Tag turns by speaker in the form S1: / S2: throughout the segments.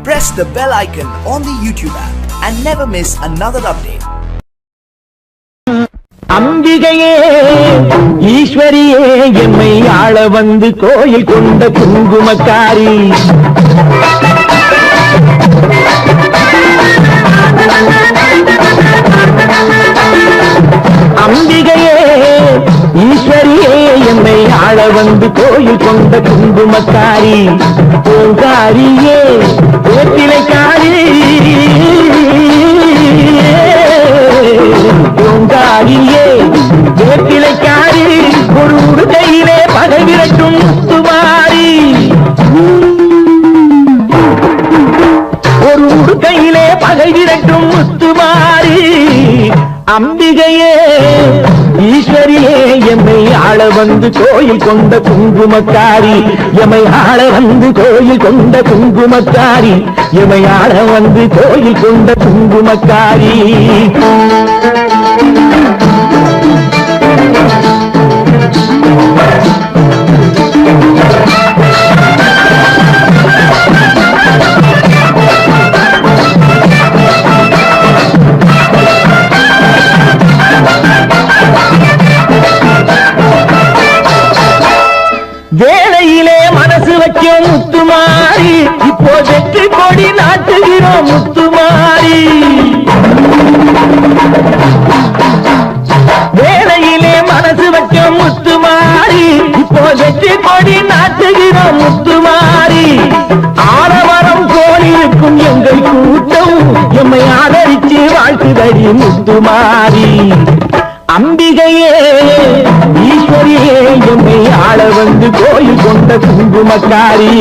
S1: press the bell icon on the YouTube app and never miss another update.
S2: அம்பிகையே ஈஸ்வரியே எம்மை ஆள வந்து கோயில் கொண்ட குங்குமக்காரி அம்பிகையே ஈஸ்வரியே எம்மை ஆள வந்து கோயில் கொண்ட குங்குமக்காரி பூங்காரியே வேப்பிலைக்காரி பூங்காரியே வேப்பிலைக்காரி ஒரு உடுக்கையிலே பகை விரட்டும் முத்துமாரி ஒரு உடுக்கையிலே பகை விரட்டும் முத்துமாரி அம்பிகையே ஈஸ்வரியே எம்மை ஆள வந்து கோயில் கொண்ட குங்குமக்காரி எம்மை ஆள வந்து கோயில் கொண்ட குங்குமக்காரி எம்மை ஆள வந்து கோயில் கொண்ட குங்குமக்காரி வேளையிலே மனசு வைக்கும் முத்துமாரி இப்போ வெற்றி கொடி நாட்டுகிறோம் முத்துமாரி வேளையிலே மனசு வைக்கும் முத்துமாரி இப்போ வெற்றி கொடி நாட்டுகிறோம் முத்துமாரி ஆரவரம் கோலிருக்கும் எங்கள் கூட்டம் எம்மை ஆதரிச்சு வாழ்த்துதடி முத்துமாரி அம்பிகையே ஈஸ்வரியே எம்மை ஆள வந்து கோயில் கொண்ட குங்குமக்காரி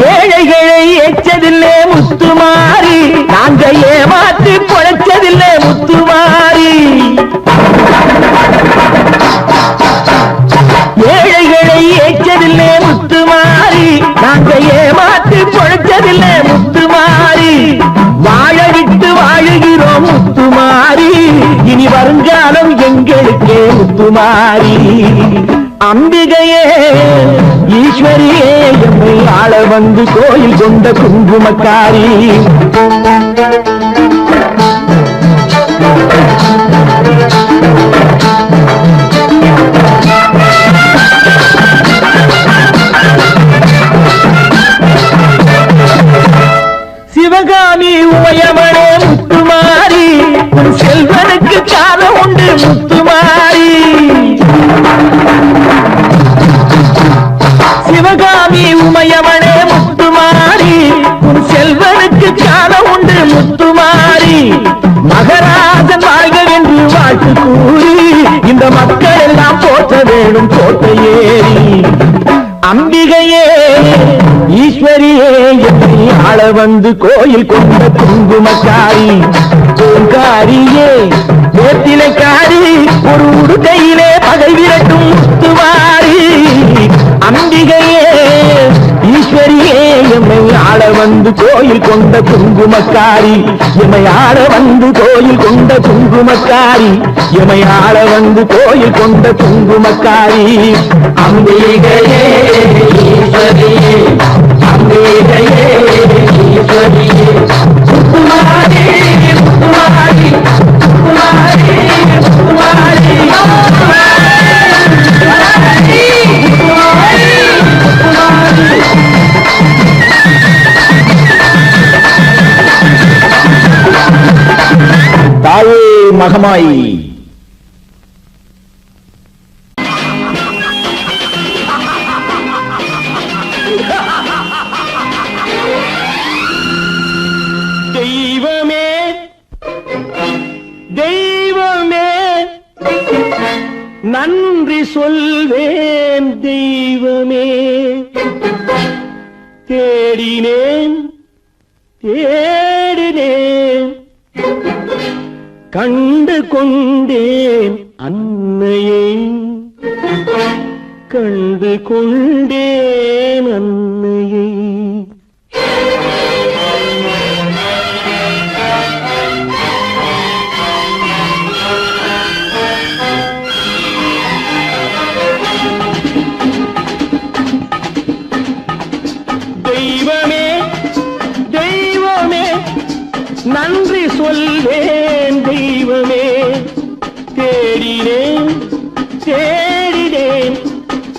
S2: ஏழைகளை ஏற்றதில்லை முத்துமாரி நாங்க ஏமாற்றி பொழைச்சதில்லை முத்துமாரி ஏழைகளை ஏற்றதில்லை முத்துமாரி நாங்க ஏமாற்றி பொழைச்சதில்லை முத்துமாரி வாழ விட்டு வாழுகிறோம் முத்துமாரி இனி வருங்காலம் எங்களுக்கே முத்துமாரி அம்பிகையே ஈஸ்வரியே எம்மை ஆள வந்து கோயில் கொண்ட குங்குமக்காரி சிவகாமி உமையவனே முத்துமாரி உன் செல்வனுக்கு காலம் உண்டு முத்துமாரி சிவகாமி உமையவனே முத்துமாரி உன் செல்வனுக்கு காலம் உண்டு முத்துமாரி மகராஜன் வாழ்கவென்று வாழ்த்து கூறி இந்த மக்கள் எல்லாம் போற்ற வேணும் கோட்டையேறி அம்பிகையே ஈஸ்வரியே எம்மை ஆள வந்து கோயில் கொண்ட குங்குமக்காரி பூங்காரியே வேப்பிலைக்காரி ஒரு உடுக்கையிலே பகை விரட்டும் முத்துமாரி அம்பிகையே ஈஸ்வரியே எம்மை ஆள வந்து கோயில் கொண்ட குங்குமக்காரி எம்மை ஆள வந்து கோயில் கொண்ட குங்குமக்காரி எம்மை ஆள வந்து கோயில் கொண்ட குங்குமக்காரி அம்பிகையே ஈஸ்வரியே அம்பிகையே ஈஸ்வரியே முத்துமாரி முத்துமாரி முத்துமாரி முத்துமாரி தாயே மகமாயி தெய்வமே தெய்வமே நன்றி சொல்வேன் தெய்வமே தேடினேன் தேடினேன் கண்டு கொண்டேன் அன்னையை கண்டு கொண்டேன் அன்னையை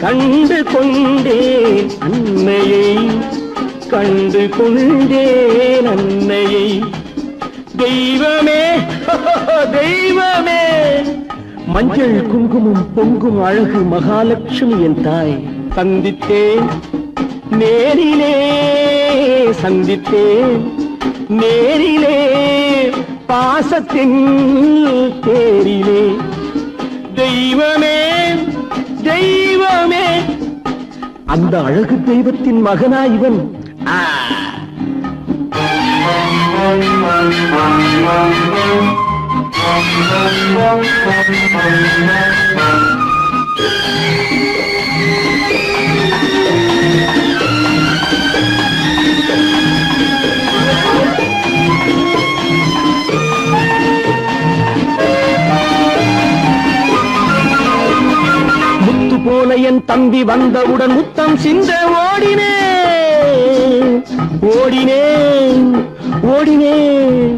S2: கண்டு கொண்டேன் அன்னையை, கண்டு கொண்டேன் அன்னையை. தெய்வமே தெய்வமே, மஞ்சள் குங்குமம் பொங்கும் அழகு மகாலட்சுமி என் தாய். சந்தித்தேன் நேரிலே, சந்தித்தேன் நேரிலே, பாசத்தின் தேரிலே. தெய்வமே தெய்வமே, அந்த அழகு தெய்வத்தின் மகனா இவன். முத்து போல என் தம்பி வந்தவுடன் முத்தம் சிந்த ஓடினேன் ஓடினேன் ஓடினேன்.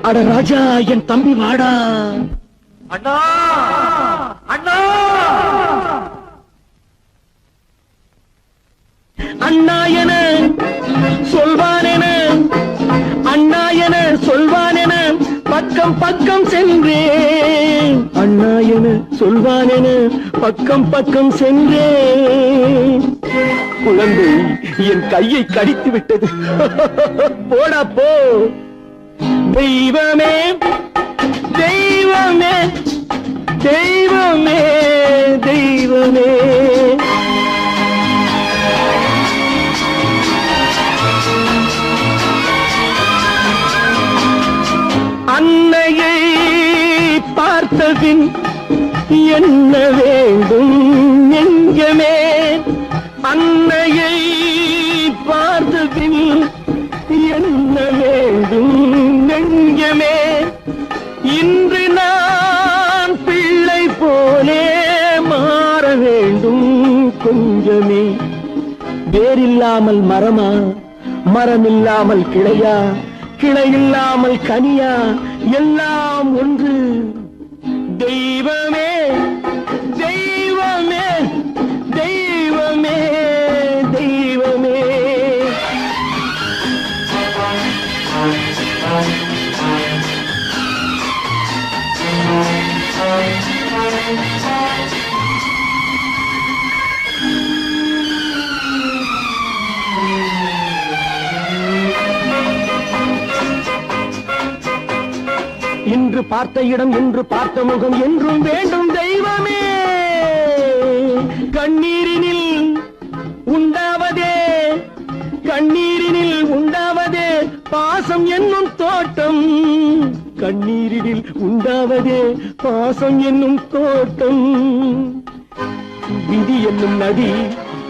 S2: அட ராஜா என் தம்பி வாடா.
S1: அண்ணா அண்ணா
S2: அண்ணா என சொல்வானென, அண்ணா என சொல்வானென பக்கம் பக்கம் சென்றேன். அண்ணா என சொல்வானென பக்கம் பக்கம் சென்றேன். குழந்தை என் கையை கடித்து விட்டது. போடா போ. தெய்வமே தெய்வமே தெய்வமே தெய்வமே. அன்னையை பார்த்தபின் என்ன வேண்டும் நெஞ்சமே, அன்னையை பார்த்தபின் என்ன வேண்டும் நெஞ்சமே. இன்று நான் பிள்ளை போலே மாற வேண்டும் கொஞ்சமே. வேரில்லாமல் மரமா, மரமில்லாமல் கிளையா, கிளையில்லாமல் கனியா, எல்லாம் ஒன்று. தெய்வமே தெய்வமே தெய்வமே தெய்வமே. இன்று பார்த்த இடம், இன்று பார்த்த முகம் என்றும் வேண்டும் தெய்வமே. கண்ணீரினில் உண்டாவதே, கண்ணீரினில் உண்டாவதே பாசம் என்னும் தோட்டம். கண்ணீரினில் உண்டாவதே பாசம் என்னும் தோட்டம். விதி என்னும் நதி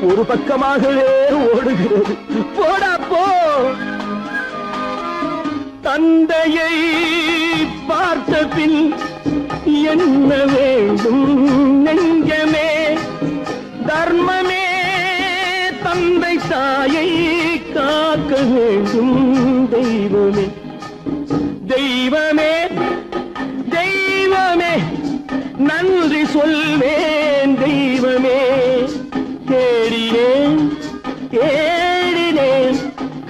S2: ஒரு பக்கமாகவே ஓடுகிறது. போடா போ. தந்தையை பார்த்த பின் என்ன வேண்டும் நெஞ்சமே. தர்மமே தந்தை தாயை காக்க வேண்டும் தெய்வமே. தெய்வமே தெய்வமே, நன்றி சொல்வேன் தெய்வமே. தேடினேன் தேடினேன்,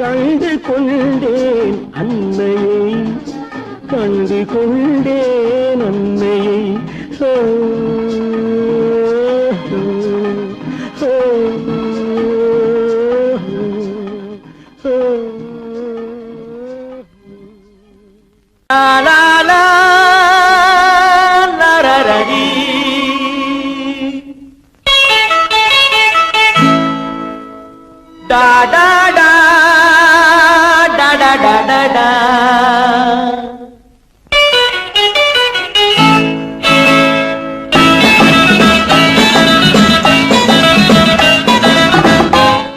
S2: கண்டு கொண்டேன் அன்னையை, கண்டு கொண்டேன் அன்னையை.
S1: Da da da da da da da da.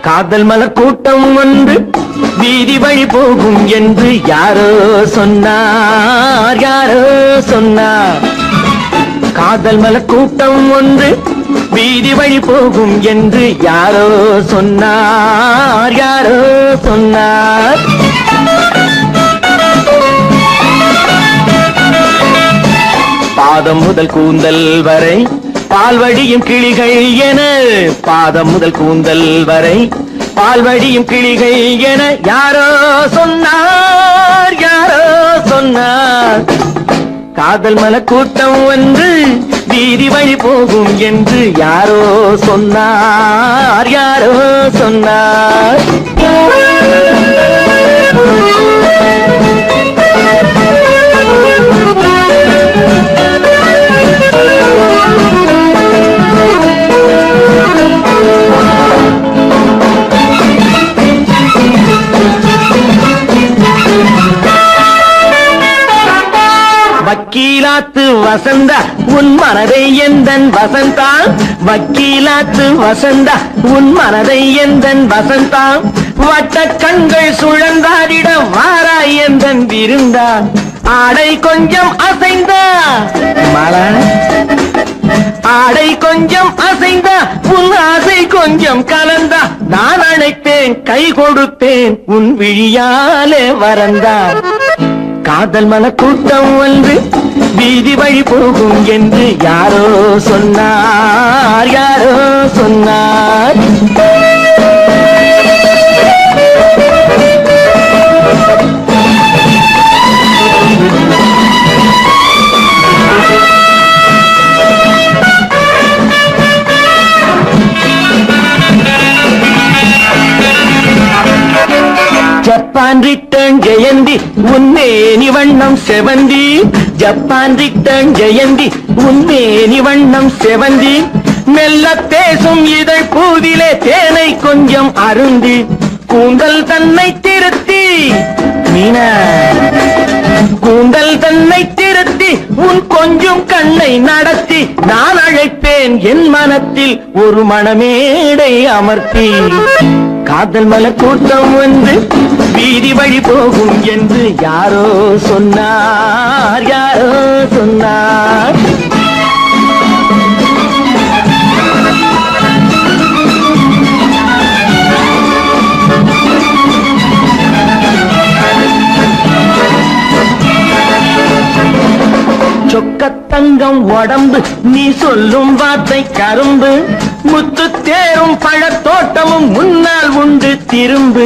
S2: காதல் மலர் கூட்டம் ஒன்று வீதி வழி போகும் என்று யாரோ சொன்னார், யாரோ சொன்னார். காதல் மலர் கூட்டம் ஒன்று வீதி வழி போகும் என்று யாரோ சொன்னார், யாரோ சொன்னார். பாதம் முதல் கூந்தல் வரை பால்வடியும் கிளிகள் என பாதம் முதல் கூந்தல் வரை பால்வடியும் கிளிகள் என யாரோ சொன்னார் யாரோ சொன்னார் காதல் மல கூட்டம் வந்து வீதி வழி போகும் என்று யாரோ சொன்னார் யாரோ சொன்னார் வக்கீலாத்து வசந்தா உன் மனதை எந்தன் வசந்தா வக்கீலாத்து வசந்தா உன் மனதை எந்தன் வசந்தா வட்ட கண்கள் சுழந்தாடிடம் வாராய் எந்தன் விருந்தா ஆடை கொஞ்சம் அசைந்தா மலா ஆடை கொஞ்சம் அசைந்தா உன் ஆசை கொஞ்சம் கலந்தா நான் அழைப்பேன் கை கொடுப்பேன் உன் விழியாலே வரந்தா காதல் மன கூட்டம் வந்து வீதி வழி போகும் என்று யாரோ சொன்னார் யாரோ சொன்னார் ஜப்பான் ரிட்டர்ன் ஜெயந்தி உன்னேனி வண்ணம் செவந்தி ஜப்பான் ரிட்டர்ன் ஜெயந்தி உன்னேனி வண்ணம் செவந்தி மெல்ல பேசும் இதழ் பூவிலே தேனை கொஞ்சம் அருந்தி கூந்தல் தன்னை திருத்தி மீனா கூந்தல் தன்னை திருத்தி உன் கொஞ்சம் கண்ணை நடத்தி நான் அழைப்பேன் என் மனத்தில் ஒரு மணமேடை அமர்த்தி காதல் மலர் கூட்டம் வந்து வீதி வழி போகும் என்று யாரோ சொன்னார் யாரோ சொன்னார் சொக்கத்தங்கம் உடம்பு நீ சொல்லும் வார்த்தை கரும்பு முத்து தேரும் பழத்தோட்டமும் முன்னால் உண்டு திரும்பு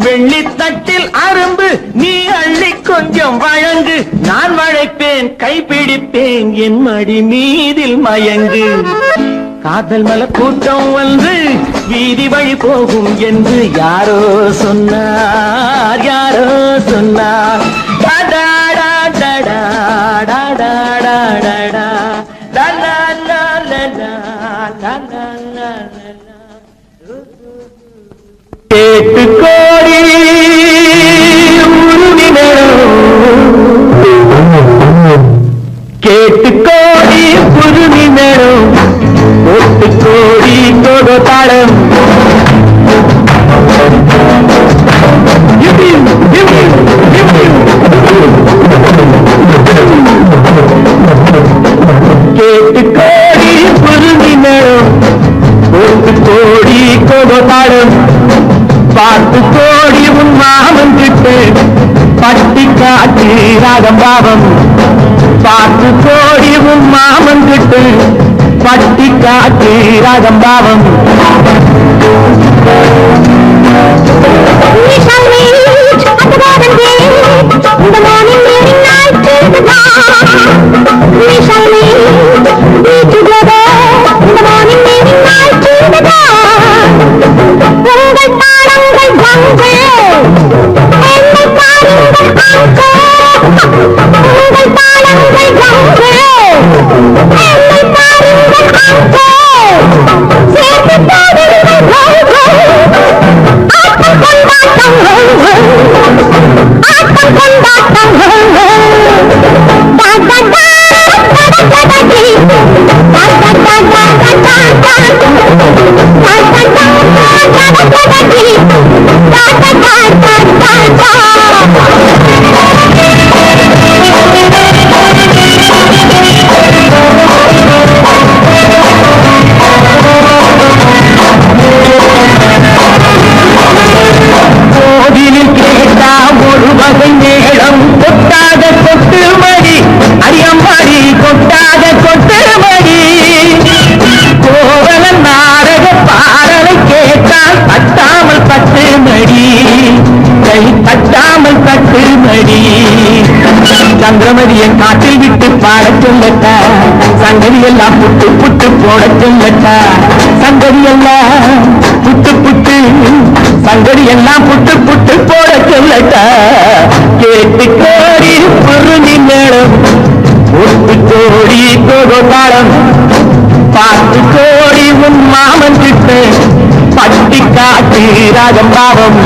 S2: வெள்ளித்தட்டில் அரும்பு நீ அள்ளி கொஞ்சம் வழங்கு நான் வளைப்பேன் கைப்பிடிப்பேன் என் மடி மீதில் மயங்கு காதல் மல கூட்டம் வந்து வீதி வழி போகும் என்று யாரோ சொன்னார் யாரோ சொன்னார் கேட்டு கோடி கேட்டு கோடி புதுமி நேரம் ஒட்டு கோடி கோடு தாளம் கேட்டு கோடி புதுமி நேரம் ஒட்டு கோடி கோடு தாளம் பார்த்து கோடி உன் மாமன் கிட்டு பட்டி காட்டி ராகம் பாவம் பார்த்து கோடி உன் மாமன் கிட்டு பட்டி காட்டி ராகம் பாவம் கொட்டாத கொட்டு மடி மடி கை தட்டாமல் தட்டு மடி சந்திரமதியை காட்டில் விட்டு பாட சொல்லட்டா சங்கதி எல்லாம் புட்டு புட்டு போட சொல்லட்டா சங்கதி எல்லாம் புட்டு புட்டு சங்கதி எல்லாம் புட்டு புட்டு போட சொல்லட்டா கேட்டு கோடி பொருளி மேளம் ஒட்டு கோடி கோதாளம் பார்த்து கோடி உன் மாமன் கிட்ட பட்டி காட்டி ராஜம் பாவம்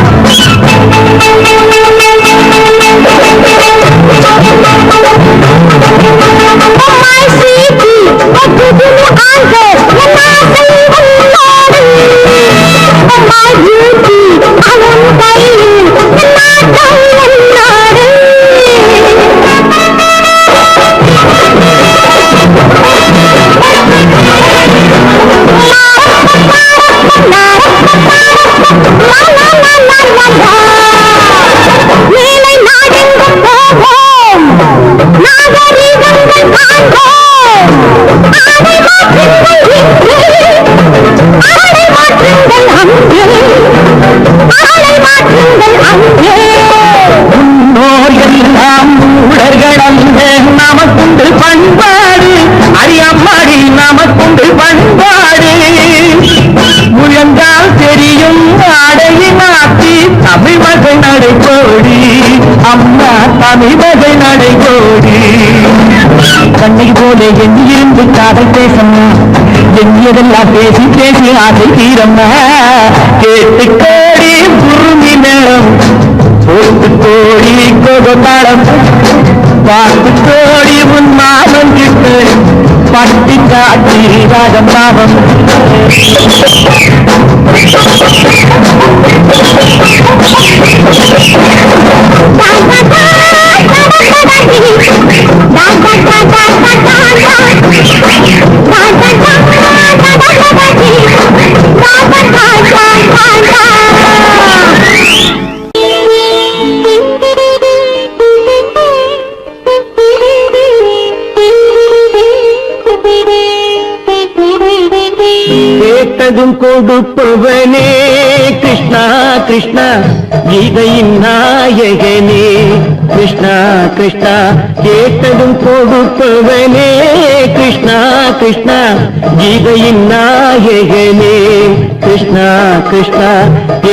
S2: நமக்குண்டு பண்பாடு அரியம்மாடி நமக்குண்டு பண்பாடு முயன்றால் தெரியும் அடையை மாற்றி தமிழ் மகை நடைபோடி அம்மா தமிழ் மகை நடைபோடி கண்ணை போல எண்ணியிருந்து காதல் பேசம்மா எண்ணியதெல்லாம் பேசி பேசி ஆசை தீரம்மா கேட்டு கோடி குருமி மேளம் போட்டு கோடி கோதாளம் பார்த்து கோடி உன் மாமன் கிட்ட பட்டி காட்டி ராஜம் பாவம் கேட்டதும் கொடுப்பவனே கிருஷ்ணா கிருஷ்ணா கீதையின் நாயகனே கிருஷ்ணா கிருஷ்ணா கேட்டதும் கொடுப்பவனே கிருஷ்ணா கிருஷ்ணா கீதையின் நாயகனே கிருஷ்ணா கிருஷ்ணா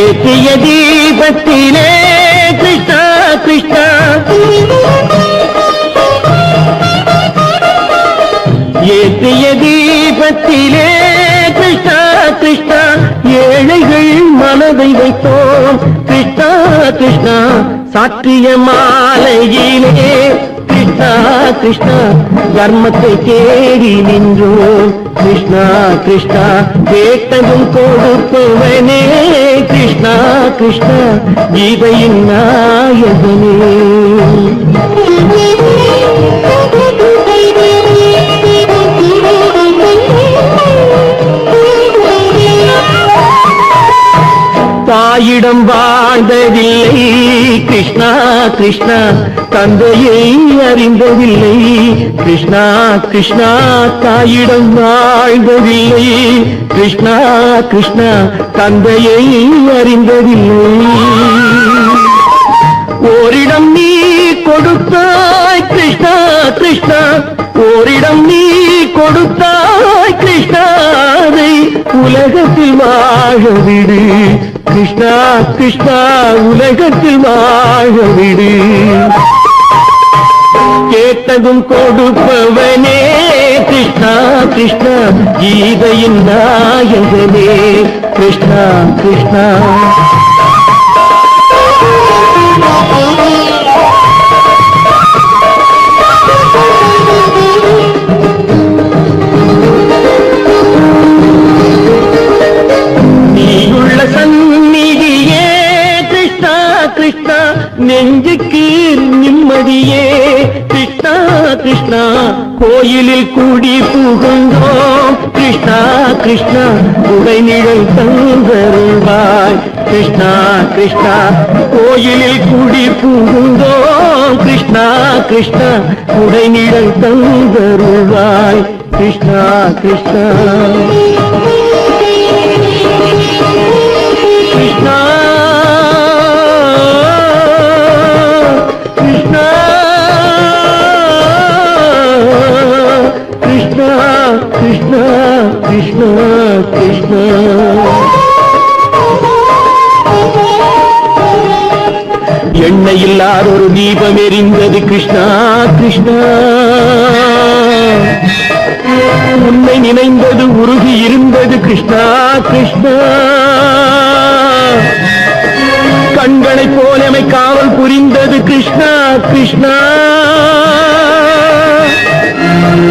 S2: ஏற்றிய தீபத்திலே கிருஷ்ணா கிருஷ்ணா ஏற்றிய தீபத்திலே கிருஷ்ணா கிருஷ்ணா ஏழைகள் மனதை வைத்தோம் கிருஷ்ணா கிருஷ்ணா சாற்றிய மாலையிலே கிருஷ்ணா கிருஷ்ணா தர்மத்தை தேடி நின்றோம் கிருஷ்ணா கிருஷ்ணா கேட்டதும் கொடுப்பவனே கிருஷ்ணா கிருஷ்ணா கீதையின் நாயகனே தாயிடம் வாழ்ந்ததில்லை கிருஷ்ணா கிருஷ்ணா தந்தையை அறிந்ததில்லை கிருஷ்ணா கிருஷ்ணா தாயிடம் வாழ்ந்ததில்லை கிருஷ்ணா கிருஷ்ணா தந்தையை அறிந்ததில்லை ஓரிடம் நீ கொடுத்தாய் கிருஷ்ணா கிருஷ்ணா ஓரிடம் நீ கொடுத்தாய் கிருஷ்ணாவை உலகத்தில் வாழ விடு கிருஷ்ணா கிருஷ்ணா உலகத்தில் வாழ விடு கேட்டதும் கொடுப்பவனே கிருஷ்ணா கிருஷ்ணா கீதையின் நாயகனே கிருஷ்ணா கிருஷ்ணா கிருஷ்ணா நெஞ்சுக்கு நிம்மதியே கிருஷ்ணா கிருஷ்ணா கோயிலில் கூடி புகுந்தோம் கிருஷ்ணா கிருஷ்ணா உடைநிழல் தந்தருள்வாய் கிருஷ்ணா கிருஷ்ணா கோயிலில் கூடி புகுந்தோம் கிருஷ்ணா கிருஷ்ணா உடைநிழல் தந்தருள்வாய் கிருஷ்ணா கிருஷ்ணா கிருஷ்ணா இணையில்லாத ஒரு தீபம் எரிந்தது கிருஷ்ணா கிருஷ்ணா உன்னை நினைந்தது உருகி இருந்தது கிருஷ்ணா கிருஷ்ணா கண்களை போலமை காவல் புரிந்தது கிருஷ்ணா கிருஷ்ணா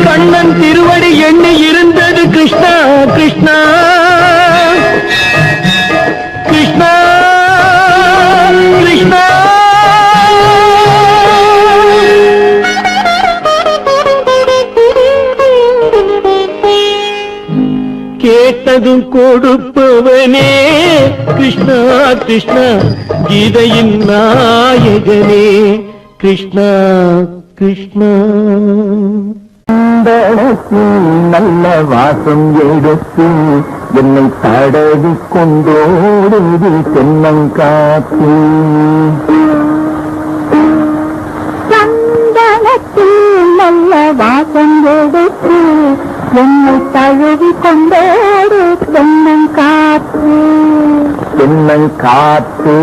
S2: கண்ணன் திருவடி எண்ணி இருந்தது கிருஷ்ணா கிருஷ்ணா கிருஷ்ணா கிருஷ்ணா கேட்டதும் கொடுப்பவனே கிருஷ்ணா கிருஷ்ணா கீதையின் நாயகனே கிருஷ்ணா கிருஷ்ணா நல்ல வாசம் எடுத்து என்னை தடவி கொண்டோடுது தென்னங்காத்து
S3: சந்தனத்தில் நல்ல வாசம் எடுத்து என்னை தழுவி கொண்டோடு தென்னங்காத்து
S2: தென்னங்காத்து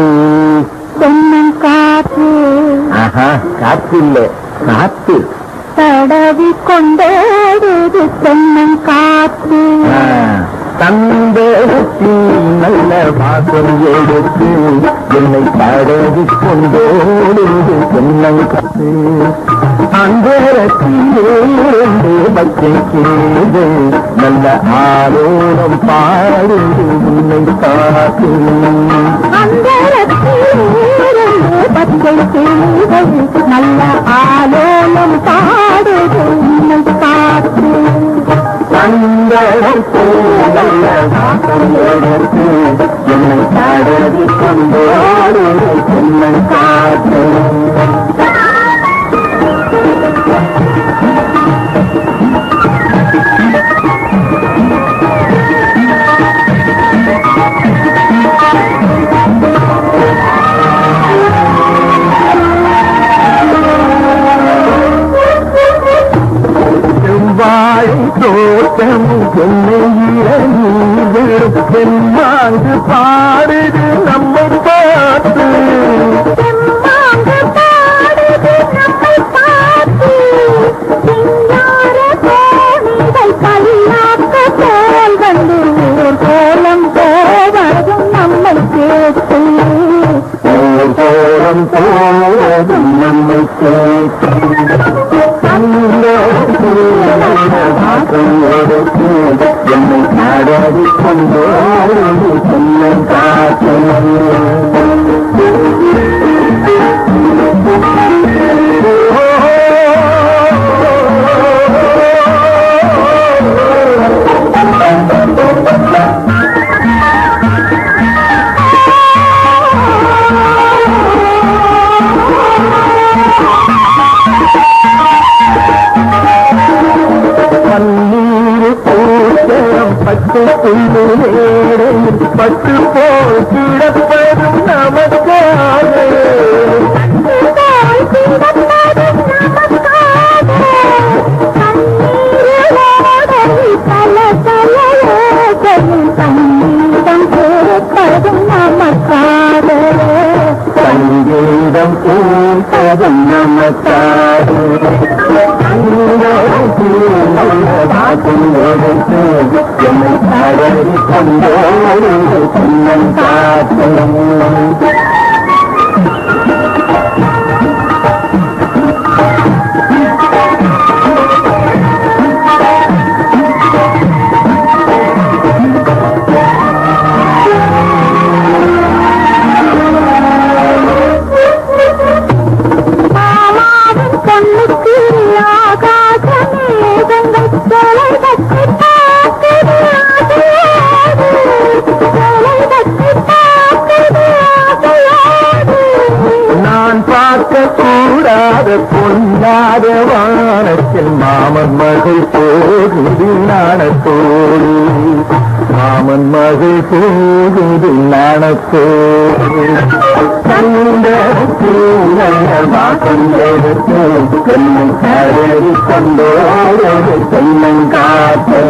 S3: தென்னங்காத்து
S2: காத்து இல்ல காத்து
S3: தடவி கொண்டோடுது தென்னங்காத்து
S2: தந்தத்தில் நல்ல வாசம் எடுத்து என்னை தடவி கொண்டோடுது தென்னங்காத்து அந்தரத்திலிருந்து பச்சை கேது நல்ல ஆரோரம் பாடுது உன்னை காத்து
S3: அந்தரத்திலிருந்து பச்சை கேது நல்ல ஆலோலம் பாடுது உன்னை காத்து
S2: நல்ல வாசம் எடுத்து என்னை தடவி கொண்டோடுது தென்னங்காத்து தோட்டமும் செம்மாங்கு பாடுது நம்மை பார்த்து
S3: கோலம் போவதும் நம்மை கேட்டு
S2: கோலம் போவதும் நம்மை கேட்டு என்னை தடவி கொண்டோடு தென்னங்காத்து பட்டு புள்ளு வேடையில் பட்டு போல் கிடப்பதும் நமக்காக சங்கீதம் பூப்பதும் நமக்காக என்னை தடவி கொண்டோடு தென்னங்காத்து கூடாத பொன்னாத வானத்தில் மாமன் மகள் போகுது நாணத்தோடு மாமன் மகள் போகுது நாணத்தோடு வாசம் எடுத்து என்னை தடவி கொண்டோடு தென்னங்காத்து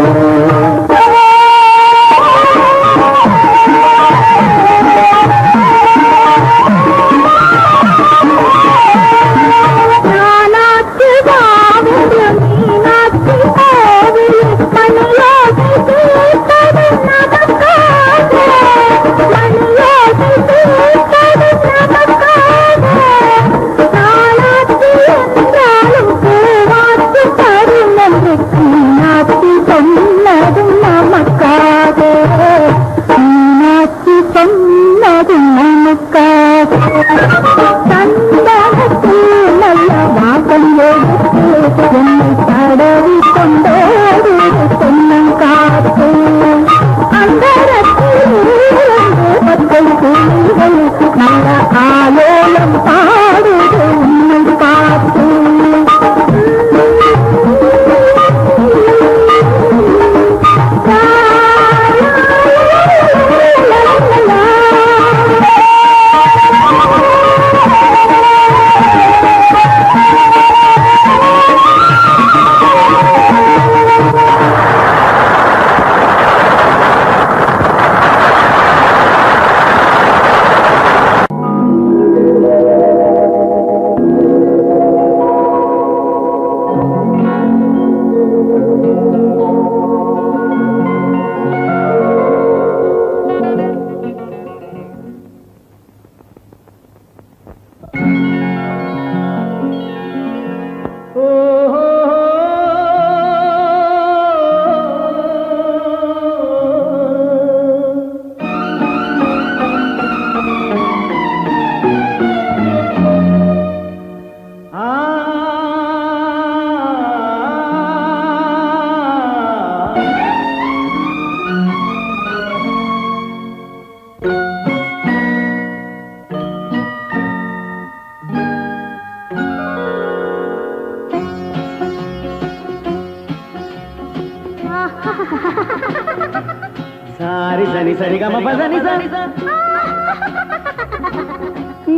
S2: சரி சரி கம பதனி சனி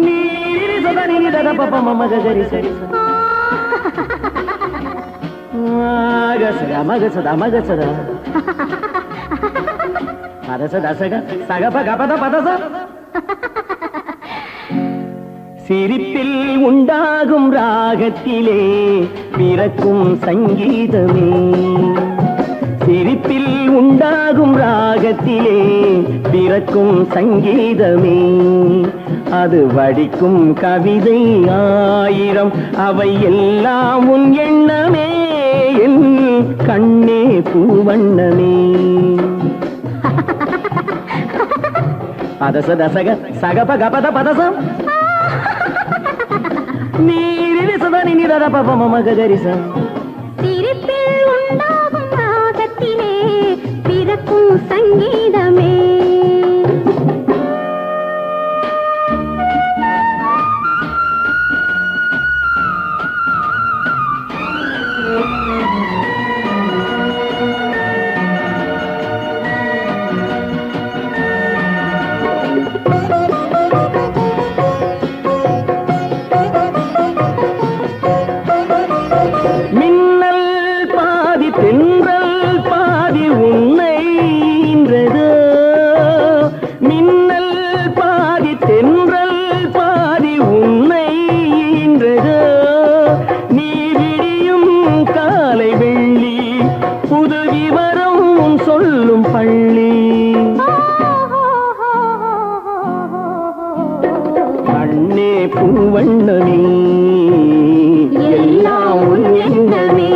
S2: நீரி சதனி தத பப மம கரி சரி மகசதா மகசதா மகசதா பதசதா சக சகப கபத பதச சிரிப்பில் உண்டாகும் ராகத்திலே பிறக்கும் சங்கீதமே சிரிப்பில் உண்டாகும் ராகத்திலே பிறக்கும் சங்கீதமே அது வடிக்கும் கவிதை ஆயிரம் அவை எல்லாம் உன் எண்ணமே என் கண்ணே பூவண்ணமே பதச தசக சகப கபத பதசம் நீரி சதனி நிதர பப மம கரிச
S3: சிரிப்பில் உண்டாகும் ராகத்திலே பிறக்கும் சங்கீதமே
S2: பூவண்ணமே எல்லாம் உன் எண்ணமே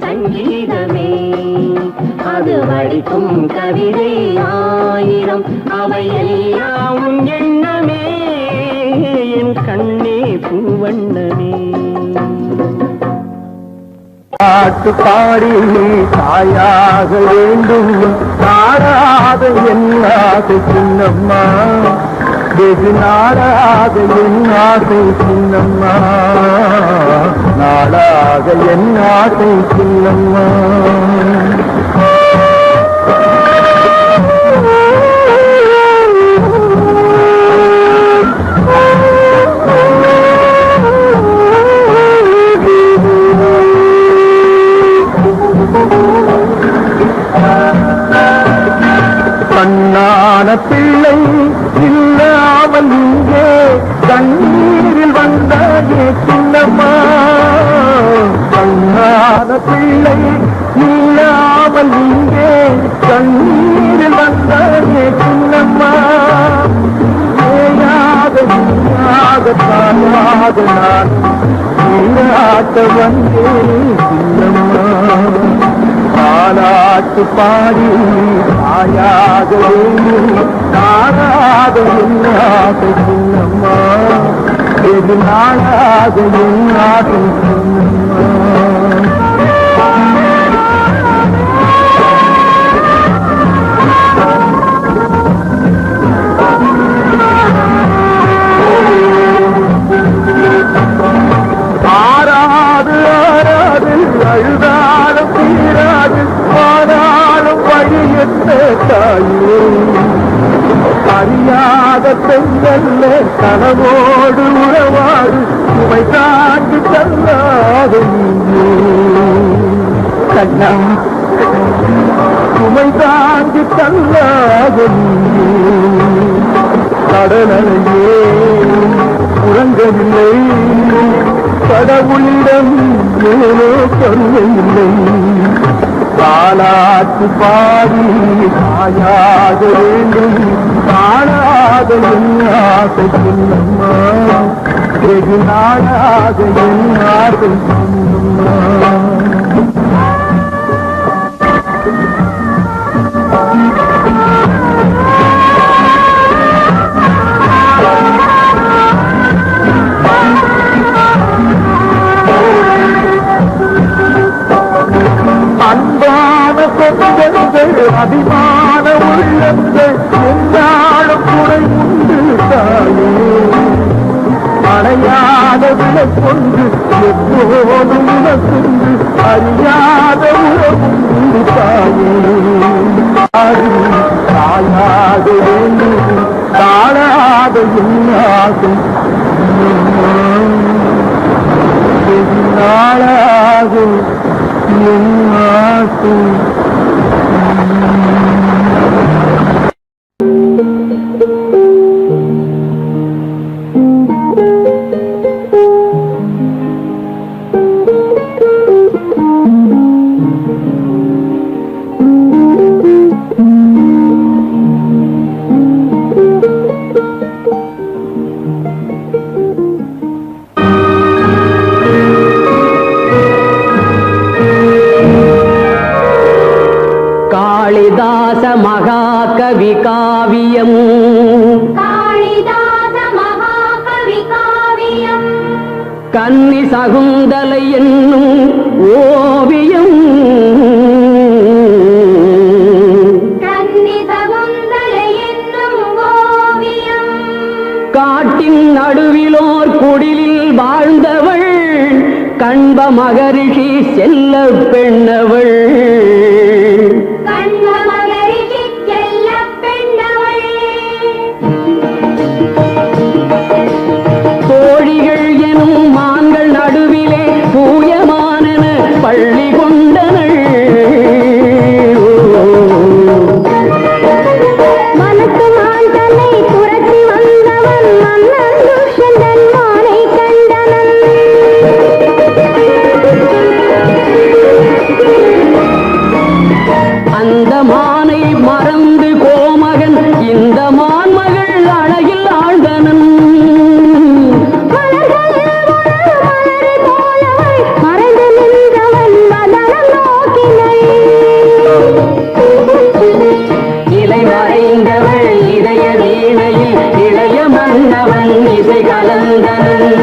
S2: சங்கீதமே அது வடிக்கும் கவிதை ஆயிரம் அவை எல்லாம் உன் எண்ணமே என் கண்ணே பூவண்ணமே பாட்டு பாடி தாயாக வேண்டும் நாடாத என் ஆசை சின்னம்மா வெகு நாடாக என் ஆசை சின்னம்மா நாடாக என் ஆசை சின்னம்மா கண்ணான பிள்ளை இல்லாமல் இங்கே கண்ணீரில் வந்தாயே சின்னம்மா கண்ணான பிள்ளை இல்லாமல் இங்கே கண்ணீரில் வந்தாயே சின்னம்மா ஏயாக நீயாக தாயாக நான் நீராட்ட வந்தேன் சின்னம்மா பாலாட்டு பாடி தாயாக நாடாக என்னாக சின்னம்மா வெகு நாடாக என்னாக சின்னம்மா ஆறாது ஆறாது அழுதாலும் தீராது பெண்கல்ல கனவோடு உறவாடு சுமை தாண்டி தள்ளாத கண்ணா சுமை தாண்டி தள்ளாத கடலையே உறங்கவில்லை கடவுளிடம் ஏனோ கருணை இல்லை காலாட்டு பாடி தாயாக வேண்டும் காணாத என் ஆசை சொன்னம்மா வெகு நாளாக என் ஆசை சொன்னம்மா அன்பான சொந்தங்கள் அபிமான உள்ளங்கள் என்னாலும் குறை உண்டு தாயே அடையாத விலை கொண்டு எப்போதும் உனக்குண்டு அறியாத உறவுண்டு தாயே தாயாக வேண்டும் தாழாத என்னாகும் நாளாகும் காளிதாச மகாகவி காவியம் கன்னி சகுந்தலை என்னும் ஓவியம் காட்டின் நடுவிலோர் குடிலில் வாழ்ந்தவள் கண்ப மகரிஷி செல்ல பெண்ணவள் தோழிகள் எனும் மான்கள் நடுவிலே தூயமானன பள்ளி கொண்டனள் அந்த மானை மறந்து கோமகன் இந்த மான்மகள் அழகில் ஆழ்ந்தனன் இலை மறைந்தவள் இதய வீணையில் இளைய மன்னவன் இசை கலந்தனன்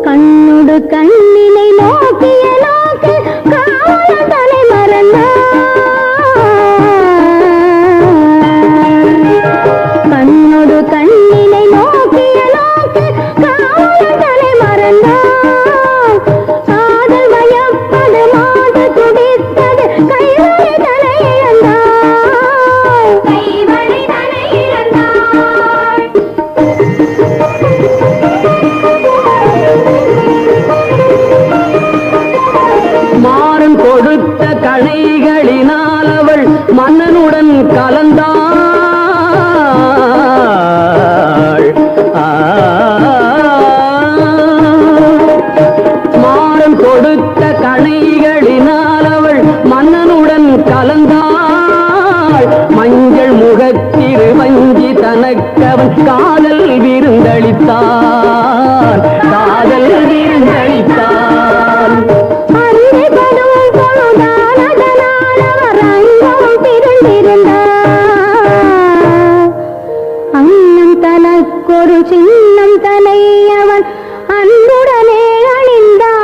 S3: கண்ணுடு கண்ணினை நோக்கிய நோக்கு காவல் தலை கண்ணுடு கண்ணினை நோக்கிய நோக்கு காவல் தலை காதல் வயப்பது மாது துடித்தது கைவழி தலை
S2: மாறன் கொடுத்த கணைகளினால் அவள் மன்னனுடன் கலந்தாள் மாறன் கொடுத்த கணைகளினால் அவள் மன்னனுடன் கலந்தாள் மஞ்சள் முகத்திரு வஞ்சி தனக்கவன் காதல் விருந்தளித்தான் காதல் விருந்தளித்தான்
S3: அண்ணன் தனக்கொரு சின்னம் தலையவன் அன்புடனே அணிந்தான்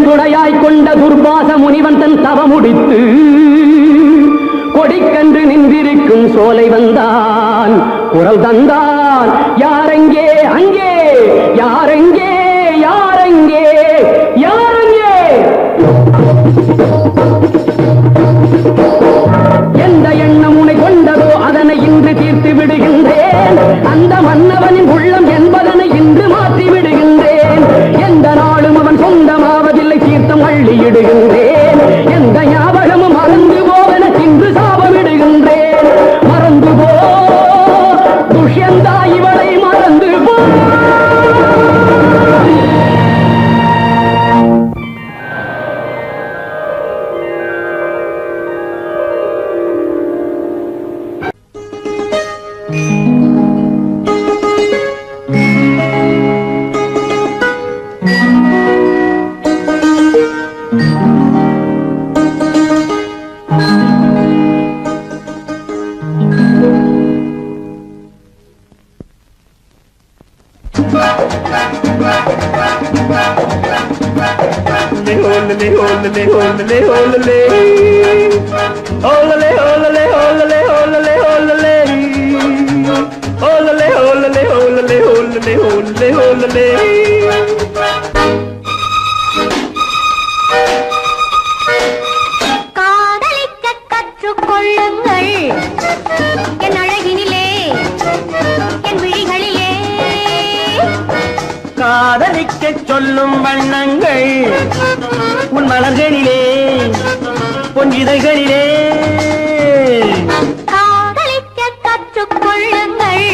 S2: பெண் துணையாய் கொண்ட துர்வாச முனிவன் தன் தவமுடித்து கொடிக்கன்று நின்றிருக்கும் சோலை வந்தான், குரல் தந்தான். யாரெங்கே அங்கே, யாரெங்கே யாரெங்கே யாரெங்கே? எந்த எண்ணம் உனை கொண்டதோ அதனை இன்று தீர்த்து விடுகின்றேன். அந்த மன்னவனின் உள்ளம் என்பதனை இன்று மாற்றி விடுகின்றேன். எந்த நாளும் அவன் சொந்தமாவதில்லை, தீர்த்தம் அள்ளியிடுகின்றேன். எந்த ஞாபகமும் மறந்து போவென இன்று சாபமிடுகின்றேன். மறந்து போ துஷ்யந்தா, இவளை மறந்து போ.
S3: காதலிக்க கற்றுக்கொள்ளுங்கள் என் அழகினிலே, என் விழிகளிலே.
S2: காதலிக்க சொல்லும் வண்ணங்கள் உன் மலர்களிலே, பொன்னிதழ்களிலே.
S3: காதலிக்க கற்றுக்கொள்ளுங்கள்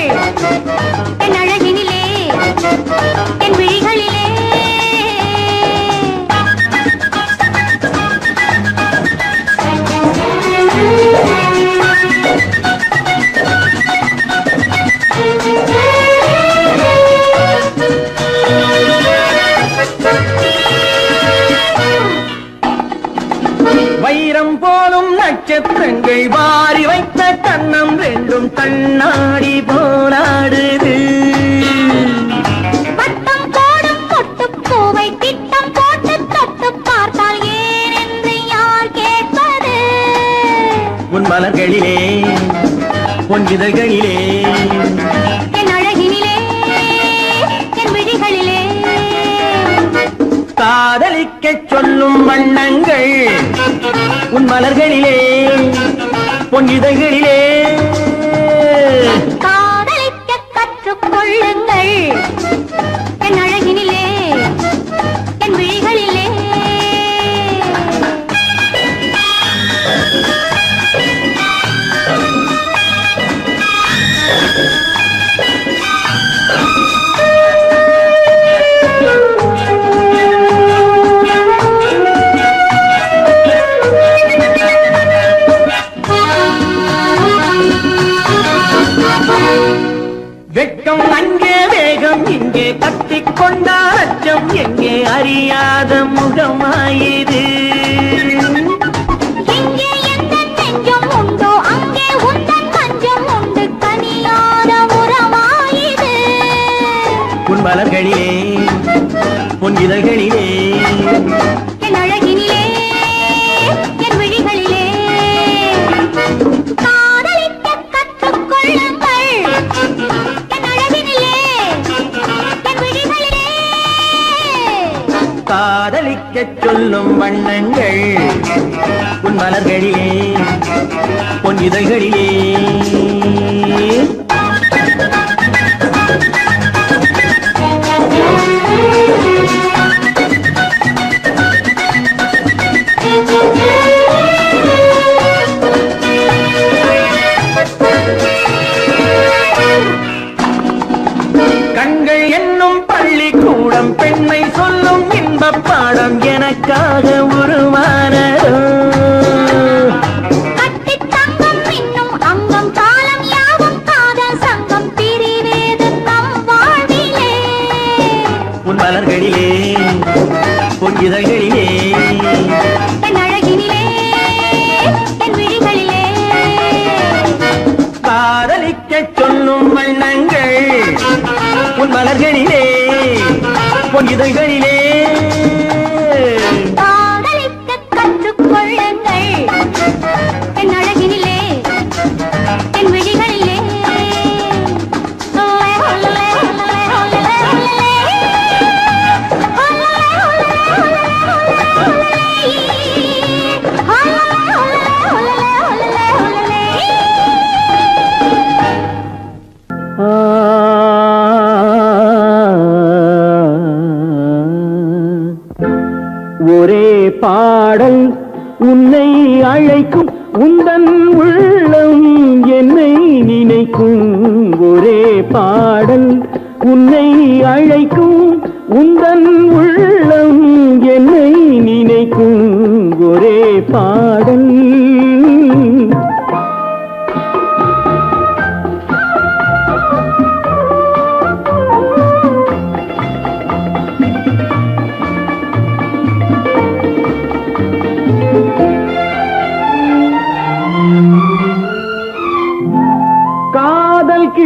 S3: என் அழகினிலே, என் விழிகளிலே.
S2: வைரம் போலும் நட்சத்திரங்கள் வாரி வைத்த கண்ணம் ரெண்டும் கண்ணாடி போராடுது.
S3: வட்டம் போடும் பொட்டுப்பூவை திட்டம் போட்டு தொட்டு பார்த்தால் ஏன் என்று யார் கேட்பது?
S2: உன் மலர்களிலே, பொன்னிதழ்களிலே.
S3: என் அழகினிலே, என் விழிகளிலே.
S2: காதலிக்க சொல்லும் வண்ணங்கள் உன் மலர்களிலே, பொன்னிதழ்களிலே.
S3: காதலிக்க கற்றுக்கொள்ளுங்கள் என் அழகினிலே, என் விழிகளிலே.
S2: வெட்கம் அங்கே, வேகம் இங்கே, கட்டிக்கொண்டால் அச்சம் எங்கே, அறியாத முகமாயிது.
S3: எங்கே எந்த நெஞ்சம் உண்டோ அங்கே உந்தன் மஞ்சம் உண்டு, கனியாத உறவாயிது.
S2: உன் மலர்களிலே, பொன்னிதழ்களிலே.
S3: என் அழகினிலே, என் விழிகளிலே. காதலிக்க கற்றுக்கொள்ளுங்கள் என் அழகினிலே, என் விழிகளிலே.
S2: காதலிக்க சொல்லும் வண்ணங்கள் உன் மலர்களிலே, பொன்னிதழ்களிலே. கண்கள் என்னும் பள்ளிக்கூடம் பெண்மை சொல்லும் இன்பப் பாடம் எனக்காக உருவானதோ.
S3: கட்டித் தங்கம் இன்னும் அங்கம் காலம் யாவும் காதல் சங்கம் பிரிவேது நம் வாழ்விலே.
S2: உன் மலர்களிலே, பொன்னிதழ்களிலே.
S3: என் அழகினிலே, என் விழிகளிலே.
S2: காதலிக்க சொல்லும் வண்ணங்கள் உன் மலர்களிலே, பொன்னிதழ்களிலே.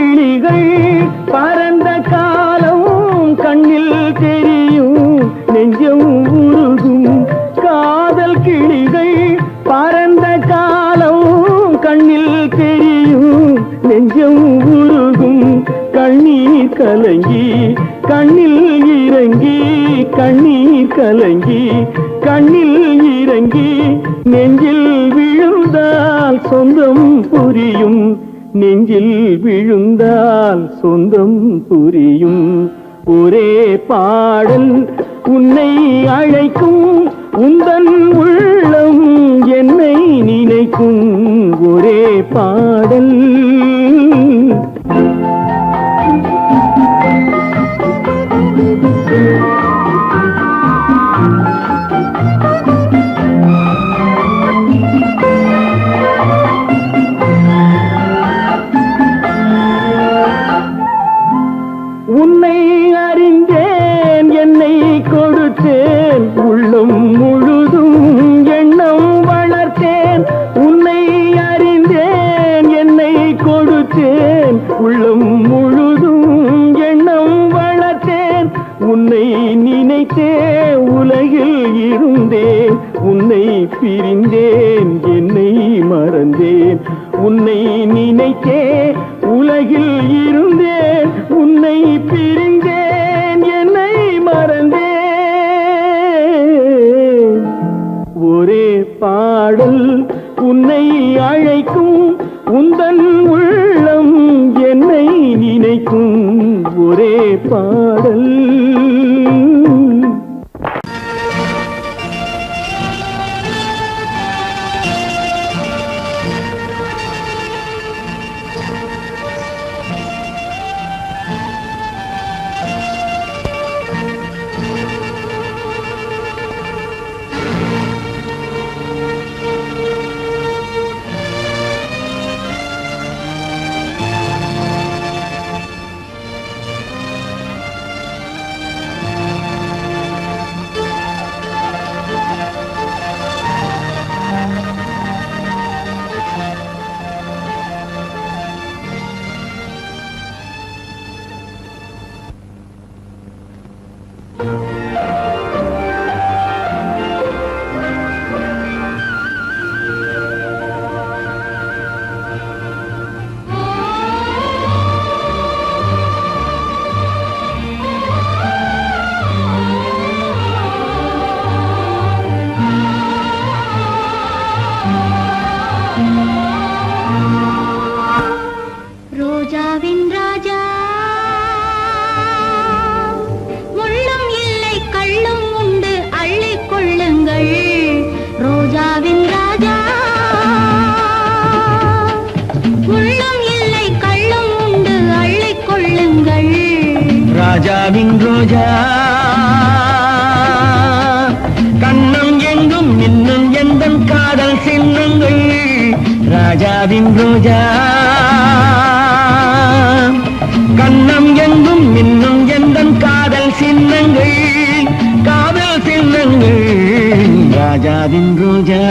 S2: கிளிகள் பறந்த காலம் கண்ணில் தெரியும் நெஞ்சம் உருகும் காதல் கிளிகள் பறந்த காலம் கண்ணில் தெரியும் நெஞ்சம் உருகும் கண்ணீர் கலங்கி கண்ணில் இறங்கி கண்ணீர் கலங்கி கண்ணில் இறங்கி நெஞ்சில் விழுந்தால் சொந்தம் புரியும் நெஞ்சில் விழுந்தால் சொந்தம் புரியும் ஒரே பாடல் உன்னை அழைக்கும் உந்தன் உள்ளம் என்னை நினைக்கும் ஒரே பாடல் உன்னை அறிந்தேன் என்னை கொடுத்தேன் உள்ளம் முழுதும் எண்ணம் வளர்த்தேன் உன்னை அறிந்தேன் என்னை கொடுத்தேன் உள்ளம் முழுதும் எண்ணம் வளர்த்தேன் உன்னை நினைத்தே உலகில் இருந்தேன் உன்னை பிரிந்தேன் என்னை மறந்தேன் உன்னை நினைத்தே உலகில் இருந்தேன் உன்னை பிரிந்தேன் என்னை மறந்தேன் ஒரே பாடல் உன்னை அழைக்கும் உந்தன் உள்ளம் என்னை நினைக்கும் ஒரே பாடல்
S3: ரோஜாவின் ராஜா முள்ளும் இல்லை கள்ளும் உண்டு அள்ளிக் கொள்ளுங்கள் ரோஜாவின் ராஜா முள்ளும் இல்லை கள்ளும் உண்டு அள்ளிக் கொள்ளுங்கள்
S2: ராஜாவின் ரோஜா கண்ணம் எங்கும் இன்னும் எந்தன் காதல் சின்னங்கள் ராஜாவின் ரோஜா கண்ணம் எங்கும் இன்னும் எந்தன் காதல் சின்னங்கள் காதல் சின்னங்கள் ராஜாவின் ரோஜா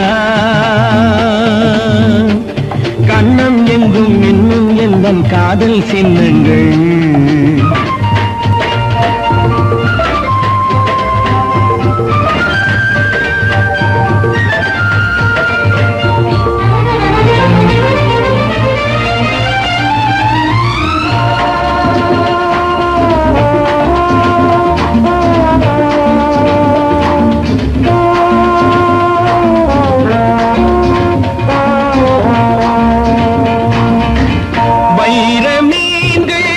S2: கண்ணம் எங்கும் இன்னும் எந்தன் காதல் சின்னங்கள் வைரமீன்கள்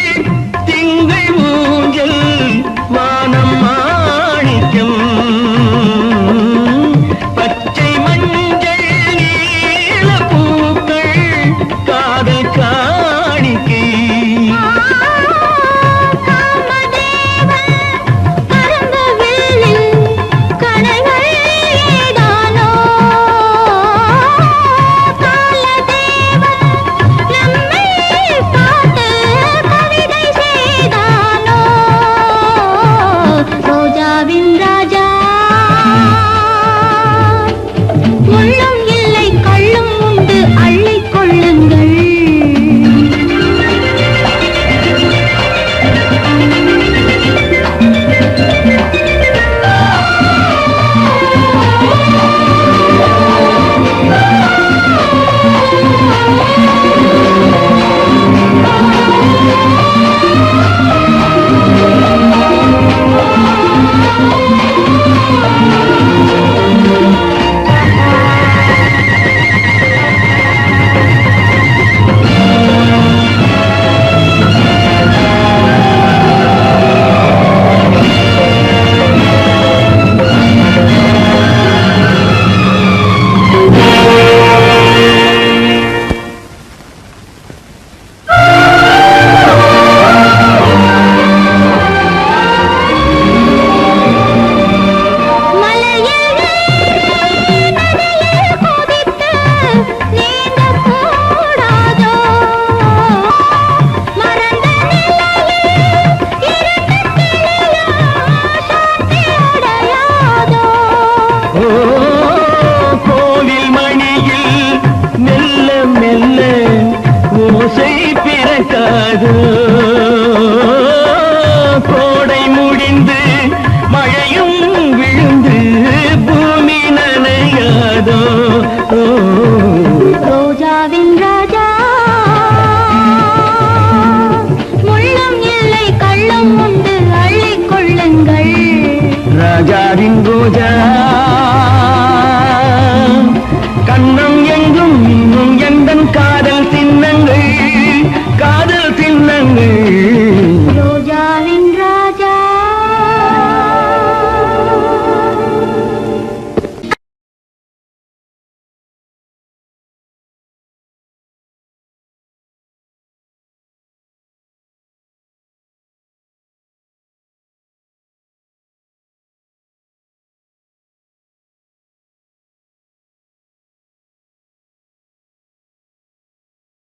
S3: கேளுங்கள்
S2: ராஜாவின் ரோஜா